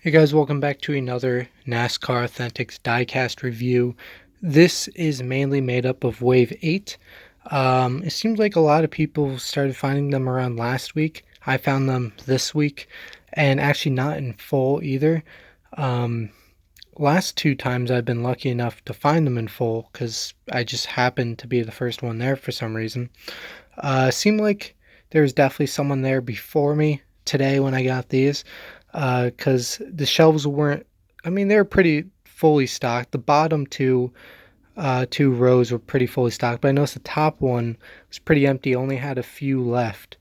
Hey guys, welcome back to another NASCAR Authentics diecast review. This is mainly made up of Wave 8. It seems like a lot of people started finding them around last week. I found them this week, and actually not in full either. Last two times I've been lucky enough to find them in full because I just happened to be the first one there for some reason. Seemed like there was definitely someone there before me today when I got these. Because the shelves weren't, they were pretty fully stocked. The bottom two rows were pretty fully stocked, but I noticed the top one was pretty empty, only had a few left.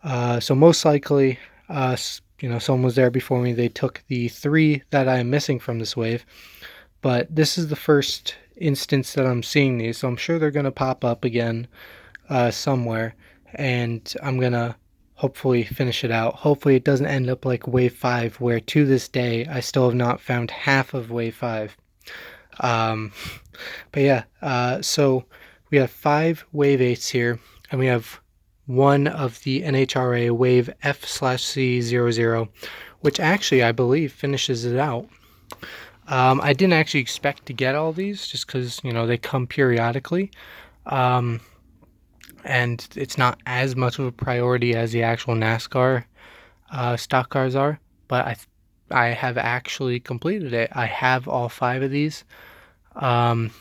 So most likely, someone was there before me. They took the three that I am missing from this wave, but this is the first instance that I'm seeing these, so I'm sure they're going to pop up again somewhere, and I'm going to hopefully finish it out. Hopefully it doesn't end up like Wave 5, where to this day I still have not found half of Wave 5. But yeah, so we have 5 Wave 8s here, and we have one of the NHRA Wave F/C00, which actually I believe finishes it out. I didn't actually expect to get all these just because, they come periodically. And it's not as much of a priority as the actual NASCAR stock cars are, but I have actually completed it. I have all 5 of these. I'm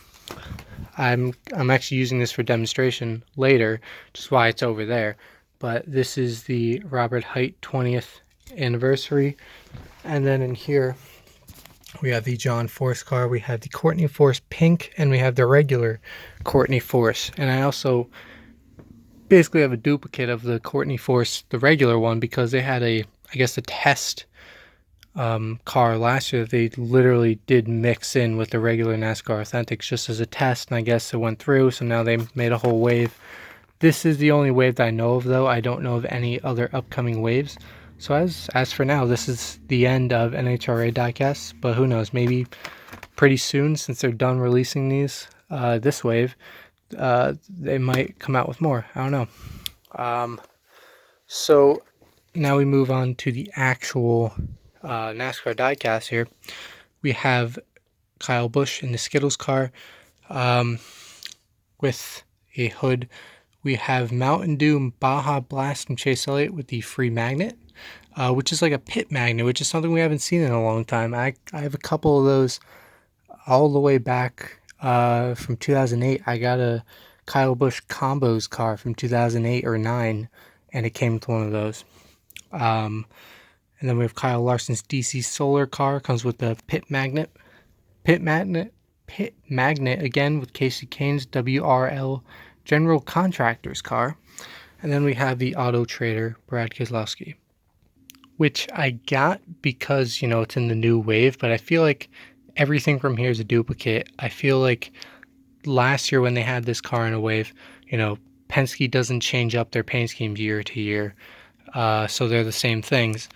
actually using this for demonstration later, which is why it's over there. But this is the Robert Hight 20th anniversary, and then in here we have the John Force car, we have the Courtney Force pink, and we have the regular Courtney Force. And I also basically have a duplicate of the Courtney Force, the regular one, because they had a test car last year that they literally did mix in with the regular NASCAR Authentics just as a test, and I guess it went through, so now they made a whole wave. This is the only wave that I know of, though. I don't know of any other upcoming waves. So as for now, this is the end of NHRA diecasts, but who knows, maybe pretty soon, since they're done releasing these, this wave, they might come out with more. I don't know. So now we move on to the actual NASCAR diecast here. We have Kyle Busch in the Skittles car with a hood. We have Mountain Dew Baja Blast from Chase Elliott with the free magnet, which is like a pit magnet, which is something we haven't seen in a long time. I have a couple of those all the way back from 2008. I got a Kyle Busch Combos car from 2008 or 9, and it came with one of those. And then we have Kyle Larson's DC Solar car, comes with the pit magnet again with Casey Kahne's WRL General Contractors car. And then we have the Autotrader Brad Keselowski, which I got because, it's in the new wave, but I feel like everything from here is a duplicate. I feel like last year when they had this car in a wave, Penske doesn't change up their paint schemes year to year, so they're the same things,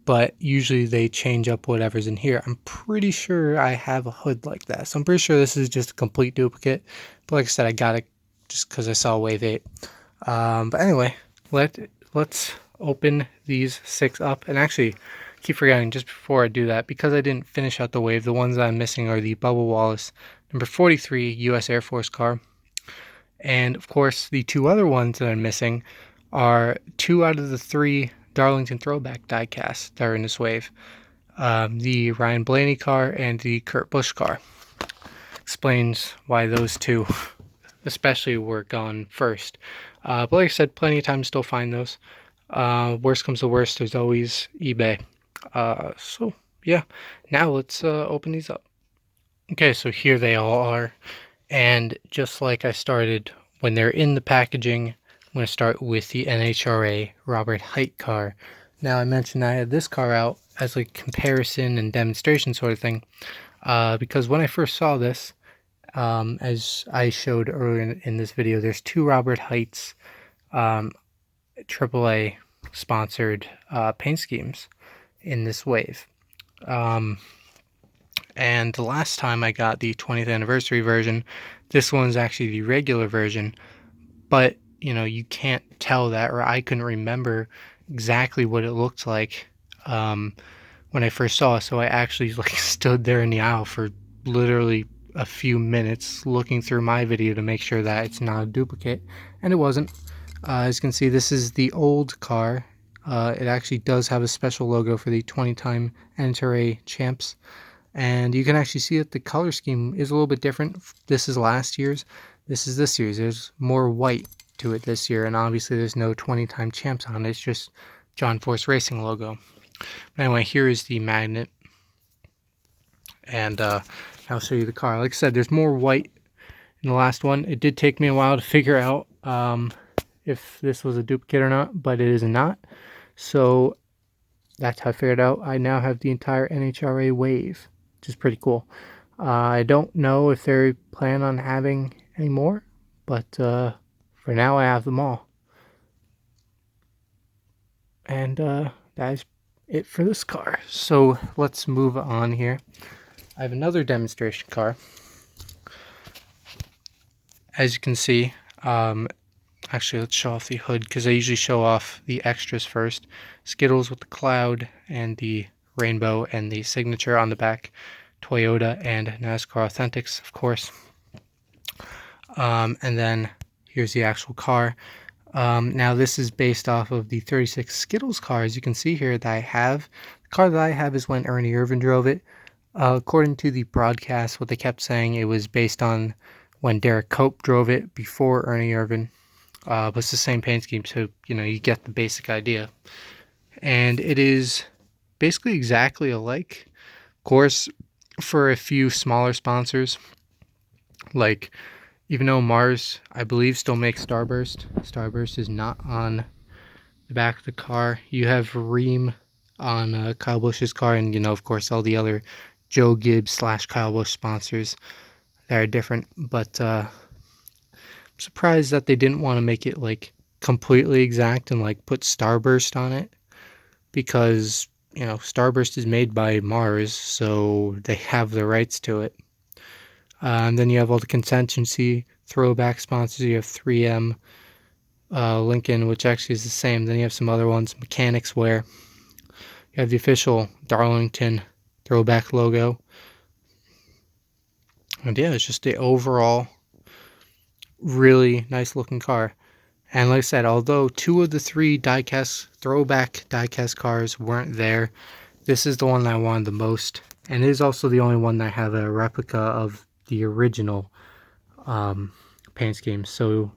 but usually they change up whatever's in here. I'm pretty sure I have a hood like that, so I'm pretty sure this is just a complete duplicate, but like I said, I got it just because I saw Wave 8. But anyway, let's open these 6 up. And actually, keep forgetting, just before I do that, because I didn't finish out the wave, the ones that I'm missing are the Bubba Wallace number 43 U.S. Air Force car, and of course the 2 other ones that I'm missing are 2 out of the 3 Darlington Throwback diecasts that are in this wave, the Ryan Blaney car and the Kurt Busch car. Explains why those 2 especially were gone first, but like I said, plenty of time to still find those. Worst comes to worst, there's always eBay. So yeah, now let's open these up. Okay, so here they all are, and just like I started when they're in the packaging, I'm going to start with the NHRA Robert Hight car. Now, I mentioned I had this car out as a comparison and demonstration sort of thing, because when I first saw this, as I showed earlier in this video, there's 2 Robert Hight's AAA sponsored paint schemes in this wave. And the last time I got the 20th anniversary version, this one's actually the regular version, but you can't tell that, or I couldn't remember exactly what it looked like when I first saw it, so I actually like stood there in the aisle for literally a few minutes looking through my video to make sure that it's not a duplicate, and it wasn't. As you can see, this is the old car. It actually does have a special logo for the 20-time NHRA champs, and you can actually see that the color scheme is a little bit different. This is last year's, this is this year's. There's more white to it this year, and obviously there's no 20-time champs on it. It's just John Force Racing logo. But anyway, here is the magnet, and I'll show you the car. Like I said, there's more white in the last one. It did take me a while to figure out if this was a duplicate or not, but it is not. So that's how I figured out. I now have the entire NHRA wave, which is pretty cool. I don't know if they plan on having any more, but for now I have them all. And that is it for this car. So let's move on here. I have another demonstration car. As you can see, actually let's show off the hood, because I usually show off the extras first. Skittles with the cloud and the rainbow and the signature on the back. Toyota and NASCAR Authentics, of course. And then here's the actual car. Now this is based off of the 36 Skittles car, as you can see here, that I have. The car that I have is when Ernie Irvan drove it. According to the broadcast, what they kept saying, it was based on when Derek Cope drove it before Ernie Irvan. But it's the same paint scheme, so you get the basic idea. And it is basically exactly alike. Of course, for a few smaller sponsors, like even though Mars, I believe, still makes Starburst is not on the back of the car. You have Ream on Kyle Busch's car, and of course all the other Joe Gibbs / Kyle Busch sponsors that are different. But I'm surprised that they didn't want to make it like completely exact and like put Starburst on it, because Starburst is made by Mars, so they have the rights to it. And then you have all the contingency throwback sponsors. You have 3M, Lincoln, which actually is the same. Then you have some other ones, Mechanics Wear. You have the official Darlington throwback logo. And yeah, it's just the overall really nice looking car. And like I said, although 2 of the 3 throwback diecast cars weren't there, this is the one that I wanted the most. And it is also the only one that I have a replica of the original paint scheme. So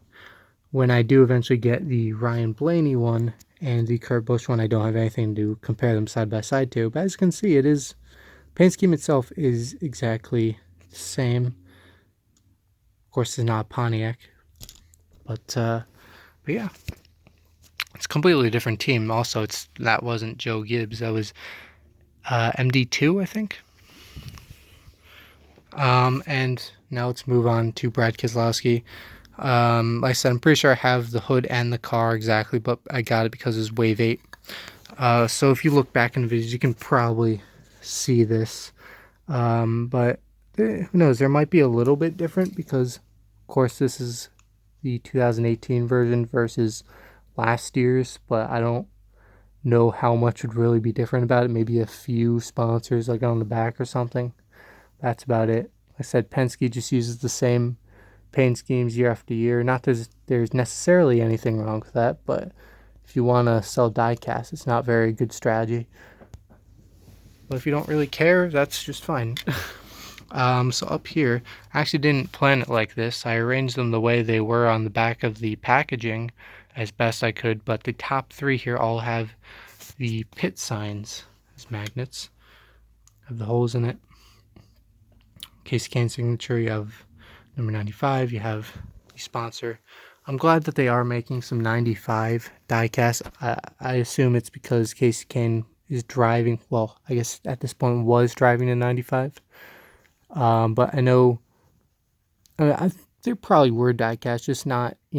when I do eventually get the Ryan Blaney one and the Kurt Busch one, I don't have anything to compare them side by side to. But as you can see, paint scheme itself is exactly the same. Of course, it's not Pontiac, but yeah, it's a completely different team. Also, that wasn't Joe Gibbs. That was MD2, I think. And now let's move on to Brad Keselowski. Like I said, I'm pretty sure I have the hood and the car exactly, but I got it because it's Wave 8. So if you look back in the videos, you can probably see this. But who knows, there might be a little bit different, because of course this is the 2018 version versus last year's, but I don't know how much would really be different about it. Maybe a few sponsors like on the back or something. That's about it. Like I said, Penske just uses the same paint schemes year after year. Not that there's necessarily anything wrong with that, but if you want to sell diecast, it's not very good strategy. But if you don't really care, that's just fine. So up here, I actually didn't plan it like this. I arranged them the way they were on the back of the packaging as best I could, but the top 3 here all have the pit signs as magnets. Have the holes in it. Kasey Kahne signature, you have number 95, you have the sponsor. I'm glad that they are making some 95 diecast. I assume it's because Kasey Kahne is driving, well, I guess at this point was driving the 95. But I know there probably were diecast, just not, the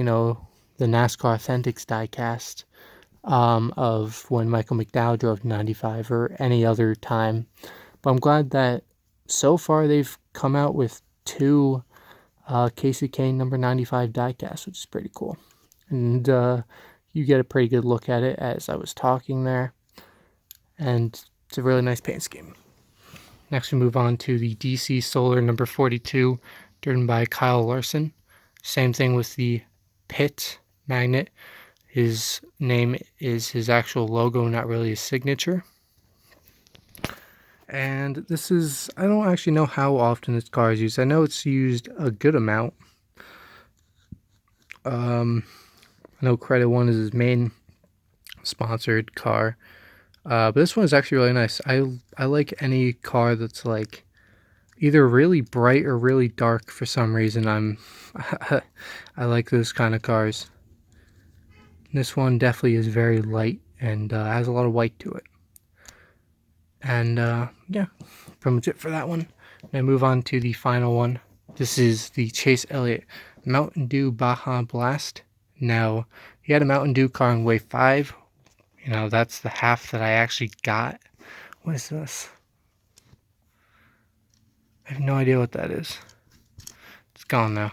NASCAR Authentics diecast of when Michael McDowell drove 95 or any other time. But I'm glad that so far they've come out with 2 Kasey Kahne number 95 diecast, which is pretty cool. And you get a pretty good look at it as I was talking there. And It's a really nice paint scheme. Next we move on to the DC Solar number 42, driven by Kyle Larson. Same thing with the pit magnet. His name is his actual logo, not really his signature. And this is, I don't actually know how often this car is used. I know it's used a good amount. I know Credit One is his main sponsored car. But this one is actually really nice. I like any car that's like either really bright or really dark for some reason. I like those kind of cars. This one definitely is very light and has a lot of white to it. And yeah, pretty much it for that one. Now move on to the final one. This is the Chase Elliott Mountain Dew Baja Blast. Now, he had a Mountain Dew car in Wave 5. You know, that's the half that I actually got. What is this? I have no idea what that is. It's gone now.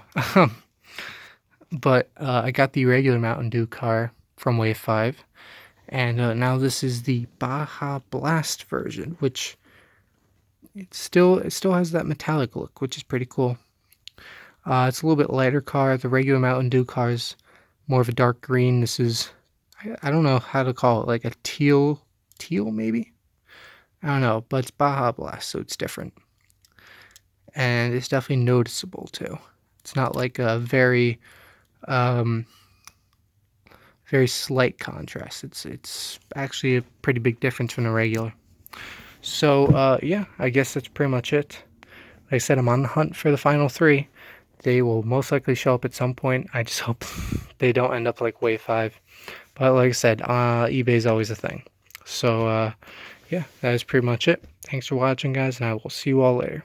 But I got the regular Mountain Dew car from Wave 5. And now this is the Baja Blast version, which it still has that metallic look, which is pretty cool. It's a little bit lighter car. The regular Mountain Dew car is more of a dark green. This is, I don't know how to call it, like a teal maybe? I don't know, but it's Baja Blast, so it's different. And it's definitely noticeable too. It's not like a very slight contrast. It's actually a pretty big difference from the regular. So yeah, I guess that's pretty much it. Like I said, I'm on the hunt for the final 3. They will most likely show up at some point. I just hope they don't end up like Wave 5. But like I said, eBay is always a thing. So yeah, that is pretty much it. Thanks for watching, guys, and I will see you all later.